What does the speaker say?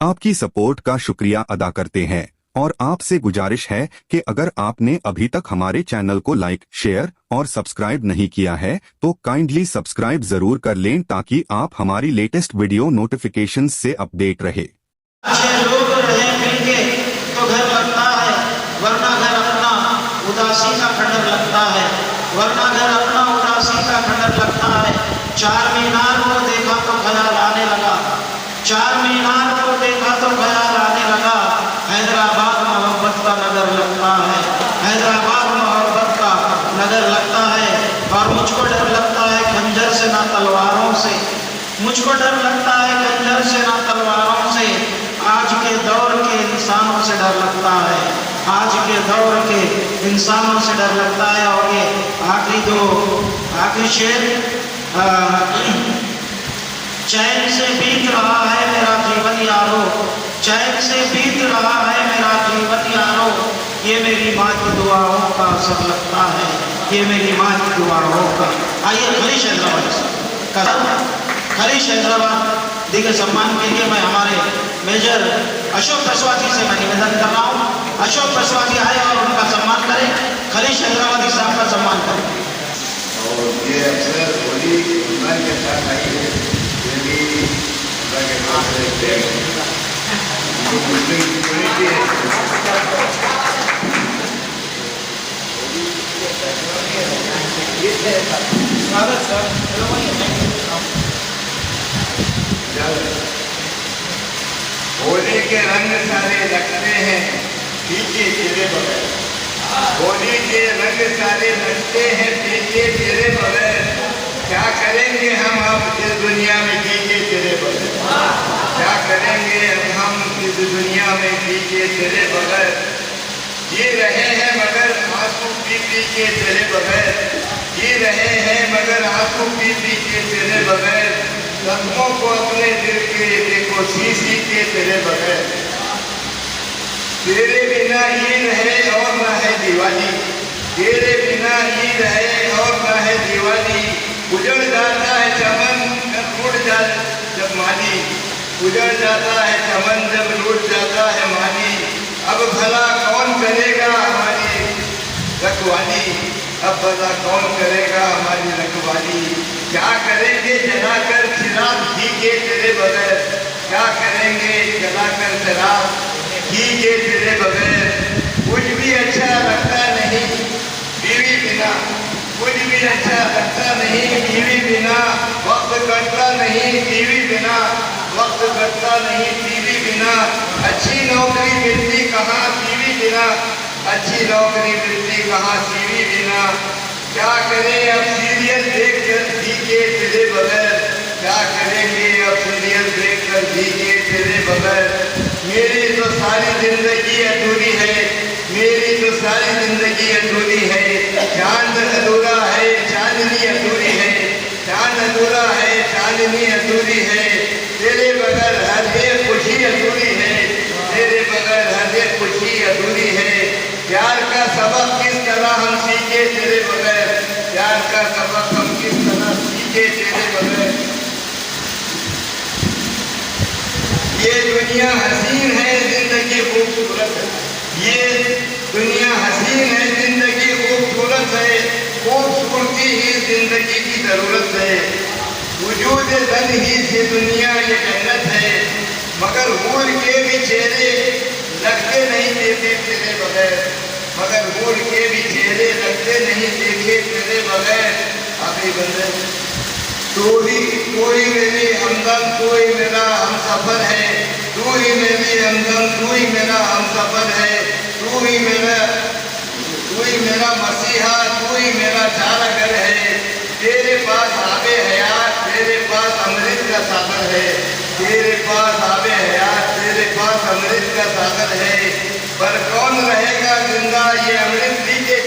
आपकी सपोर्ट का शुक्रिया अदा करते हैं और आपसे गुजारिश है कि अगर आपने अभी तक हमारे चैनल को लाइक, शेयर और सब्सक्राइब नहीं किया है तो काइंडली सब्सक्राइब जरूर कर लें ताकि आप हमारी लेटेस्ट वीडियो नोटिफिकेशन से अपडेट रहे। अच्छे लोग रहे मिलके तो घर लगता है, वरना घर अपना उदासी का खंडर लगता है, वरना घर अपना उदासी का खंडर लगता है। चार मीनार को देखा तो ख्याल आने लगा, चार मीनार को देखा तो ख्याल आने लगा। हैदराबाद मोहब्बत का नगर लगता है, हैदराबाद मोहब्बत का नगर लगता है। और मुझको डर लगता है खंजर से ना तलवारों से, मुझको डर लगता है खंजर से ना तलवारों से। आज के दौर के इंसानों से डर लगता है, आज के दौर के इंसानों से डर लगता है। और ये आखिरी शेर, चैन से बीत रहा है मेरा जीवन यारो, चैन से बीत रहा है मेरा जीवन यारो। ये मेरी माँ की दुआओं का असर लगता है, ये मेरी माँ की दुआओं का। आइए खलीश हैदराबाद दी के सम्मान के लिए मैं हमारे मेजर अशोक प्रसवासी से मैं निवेदन कर रहा हूँ, अशोक प्रसवासी आए और उनका सम्मान करें, खलीश हैदराबादी साहब का सम्मान करें। और ये अवसर होली के साथ आई है, ये भी अल्लाह के नाम से मुस्लिम कम्युनिटी होली के रंग सारे लगते हैं पीछे तेरे बगैर, होली के रंग सारे लगते हैं पीछे तेरे बगैर। क्या करेंगे हम अब इस दुनिया में पीछे तेरे बगैर, क्या करेंगे अब हम इस दुनिया में पीछे तेरे बगैर। जी रहे हैं मगर आंसू पी पी के तेरे बगैर, जी रहे हैं मगर आंसू पी पी के तेरे बगैर। जख्मों को अपने दिल के देखो सी सी के तेरे बगैर। तेरे बिना ईद है और न है दिवाली, तेरे बिना ईद है और न है दिवाली। उजड़ जाता है चमन जब लूट जाता जब माली, उजड़ जाता है चमन जब लूट जाता है माली। अब भला कौन करेगा हमारी रखवाली, अब भला कौन करेगा हमारी रखवाली। क्या करेंगे जलाकर चिराग घी के तेरे बगैर, क्या करेंगे जलाकर चिराग घी के तेरे बगैर। कुछ भी अच्छा लगता नहीं बीवी बिना, कुछ भी अच्छा लगता नहीं बीवी बिना। वक्त कटता नहीं बीवी बिना, वक्त कटता नहीं बीवी बिना। अच्छी नौकरी मिलती कहाँ बीवी बिना, अच्छी नौकरी मिलती कहाँ बीवी बिना। क्या करें अब सीरियल देख कर घी के तेरे बगैर, क्या करेंगे अब सीरियल देख कर घी के तेरे बगैर। मेरी तो सारी जिंदगी अधूरी है, मेरी तो सारी जिंदगी अधूरी है। चांद अधूरा है चांदनी अधूरी है, चांद अधूरा है चांदनी अधूरी है। तेरे बगैर हर एक खुशी अधूरी है, तेरे बगैर हर एक खुशी अधूरी है। प्यार का सबक किस तरह हम सीखे तेरे बगैर, प्यार का सबक हम किस तरह सीखे तेरे बगैर। ये दुनिया हसीन है जिंदगी खूबसूरत है, ये दुनिया हसीन है जिंदगी खूबसूरत है। खूबसूरती ही जिंदगी की जरूरत है, वजूद धन ही से दुनिया ये जन्नत है। मगर हूर के भी चेहरे लगते नहीं देखे तेरे बगैर, मगर हूर के भी चेहरे लगते नहीं देखे तेरे बगैर। आखिरी बंदे तू ही मेरी हमदम, तू ही मेरा हम सफर है, तू ही मेरी हमदम, तू ही मेरा हम सफर है। तू ही मेरा मसीहा, तू ही मेरा चारागर है। तेरे पास आबे हयात, तेरे पास अमृत का सागर है, तेरे पास आबे हयात, तेरे पास अमृत का सागर है। पर कौन रहेगा जिंदा ये अमृत पी के